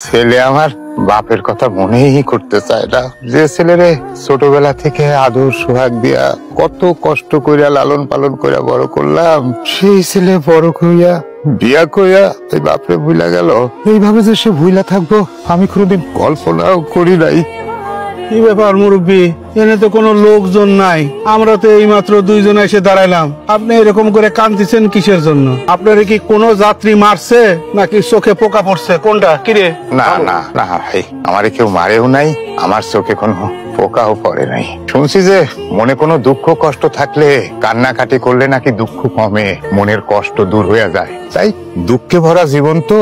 ছেলে আমার বাপের কথা মনেই করতে চায় না। যে ছেলেরে ছোটবেলা থেকে আদর সোহাগ দিয়া কত কষ্ট কইরা লালন পালন কইরা বড় করলাম, সেই ছেলে বড় কইয়া বিয়া কইয়া এই বাপরে ভুলা গেল। এইভাবে যে সে ভুলা থাকবো আমি কোনোদিন কল্পনাও করি নাই। কি ব্যাপার মুরব্বী, এনে তো কোনো লোকজন নাই, আমরা তো এই মাত্র দুইজন এসে দাঁড়াইলাম। আপনি এরকম করে কাঁদতেছেন কিসের জন্য? আপনার কি কোনো যাত্রী মারছে নাকি চোখে পোকা পড়ছে, কোনটা? কিরে? না না না ভাই, আমারে কেউ মারেও নাই, আমার চোখে কোনো পোকাও পড়ে নাই। শুনছি যে মনে কোনো দুঃখ কষ্ট থাকলে কান্নাকাটি করলে নাকি দুঃখ কমে, মনের কষ্ট দূর হয়ে যায়। তাই দুঃখে ভরা জীবন তো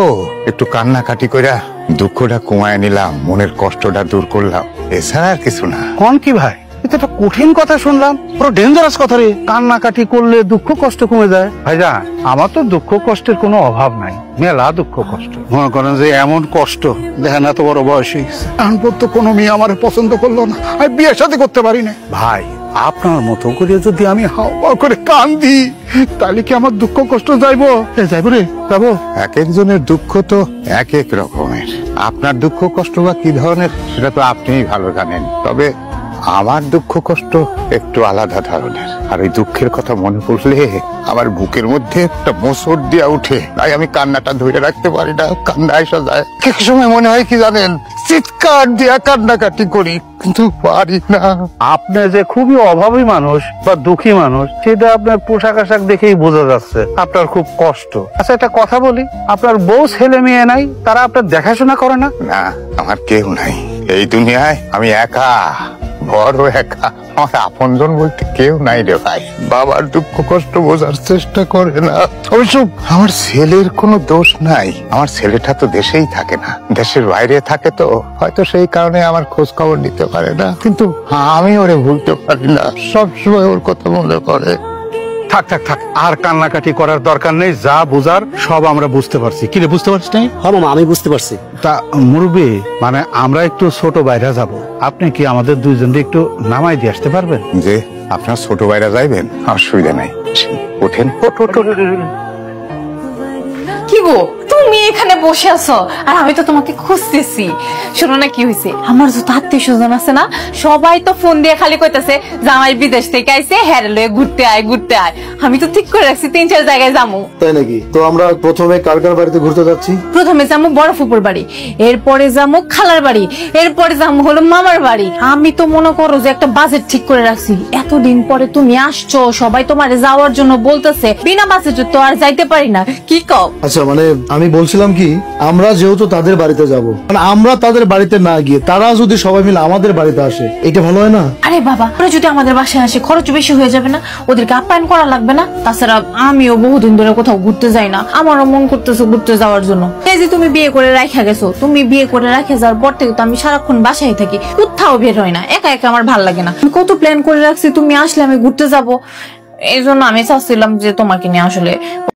একটু কান্নাকাটি কইরা দুঃখটা কমায় নিলাম, মনের কষ্টটা দূর করলাম, এছাড়া আর কিছু না। কোন কি ভাই, এটা একটা কঠিন কথা শুনলাম, পুরো ডেঞ্জারাস কথা রে। কান্নাকাটি করলে দুঃখ কষ্ট কমে যায়? ভাইজান, আমার তো দুঃখ কষ্টের কোনো অভাব নাই, মেলা দুঃখ কষ্ট। মনে করেন যে এমন কষ্ট দেখেন, এত বড় বয়স হয়ে গেছে, এখন পর্যন্ত কোনো মেয়ে আমার পছন্দ করলো না, আমি বিয়ের সাথে করতে পারি না। ভাই, আপনার মতো করে যদি আমি হাওয়া করে কান্দি তাহলে কি আমার দুঃখ কষ্ট যাইবো? যাইবো রে, যাবো। এক একজনের দুঃখ তো এক এক রকমের। আপনার দুঃখ কষ্ট বা কি ধরনের সেটা তো আপনিই ভালো জানেন, তবে আমার দুঃখ কষ্ট একটু আলাদা ধরনের। আর ওই দুঃখের কথা মনে পড়লে আমার বুকের মধ্যে একটা মোচড় দিয়া উঠে, তাই আমি কান্নাটা ধরে রাখতে পারি না, কান্না এসে যায়। এক সময় মনে হয় কি জানেন, চিৎকার দিয়া কান্নাকাটি করি, কিন্তু পারি না। আপনি যে খুবই অভাবী মানুষ বা দুঃখী মানুষ, সেটা আপনার পোশাক আশাক দেখেই বোঝা যাচ্ছে আপনার খুব কষ্ট। আচ্ছা, একটা কথা বলি, আপনার বউ ছেলে মেয়ে নাই, তারা আপনার দেখাশোনা করে না? না, আমার কেউ নাই এই দুনিয়ায়, আমি একা, বড় একা। আমার আপনজন বলতে কেউ নাই রে ভাই। বাবার দুঃখ কষ্ট বোঝার চেষ্টা করে না। অবশ্য আমার ছেলের কোনো দোষ নাই, আমার ছেলেটা তো দেশেই থাকে না, দেশের বাইরে থাকে, তো হয়তো সেই কারণে আমার খোঁজ খবর নিতে পারে না। কিন্তু আমি ওরে ভুলতে পারি না, সবসময় ওর কথা মনে পড়ে। থাক থাক থাক, আর কান্নাকাটি করার দরকার নেই, যা বুঝার সব আমরা বুঝতে পারছি। কি রে, বুঝতে পারছিস? হ্যাঁ মামা, আমি বুঝতে পারছি। তা মুরব্বী, মানে আমরা একটু ছোট বাইরে যাব, আপনি কি আমাদের দুইজনকে একটু নামাই দিয়ে আসতে পারবেন? যে আপনার ছোট ভাইরা যাইবেন, অসুবিধা নাই, ওঠেন। কি গো, তুমি এখানে বসে আছো আর আমি তো তোমাকে খুঁজতেছি। শোনো না, কি হয়েছে, আমার যত আত্মীয় স্বজন আছে না, সবাই তো ফোন দিয়ে খালি কইতাছে জামাই বিদেশ থেকে আইছে, হ্যারে লয়ে ঘুরতে আয় ঘুরতে আয়। আমি তো ঠিক করে রাখছি 3-4 জায়গায় যাবো। তাই নাকি? তো আমরা প্রথমে কার কার বাড়িতে ঘুরতে যাচ্ছি? প্রথমে যাবো বড় ফুপুর বাড়ি, এরপরে যাবো খালার বাড়ি, এরপরে যাবো হলো মামার বাড়ি। আমি তো মনে করো যে একটা বাজেট ঠিক করে রাখছি। এতদিন পরে তুমি আসছো, সবাই তোমারে যাওয়ার জন্য বলতেছে, বিনা বাজেটে তো আর যাইতে পারি না। কি কও? আচ্ছা, মানে আমি বলছিলাম কি, আমরা যেহেতু তাদের বাড়িতে যাব, মানে আমরা তাদের বাড়িতে না গিয়ে তারা যদি সবাই মিলে আমাদের বাড়িতে আসে, এটা ভালো হয় না? আরে বাবা, ওরা যদি আমাদের বাসায় আসে খরচ বেশি হয়ে যাবে না? ওদেরকে আপ্যায়ন করা লাগবে না? তাছাড়া আমিও বহুদিন ধরে কোথাও ঘুরতে যাই না, আমারও মন করতেছে ঘুরতে যাওয়ার জন্য। এই যে তুমি বিয়ে করে রাখা গেছো, তুমি বিয়ে করে রাখে যাওয়ার পর থেকে তো আমি সারাক্ষণ বাসায় থাকি, কোথাও বের হয় না, একা একা আমার ভালো লাগে না। আমি কত প্ল্যান করে রাখছি, তুমি আসলে আমি ঘুরতে যাব, এই জন্য আমি চাচ্ছিলাম যে তোমাকে নিয়ে আসলে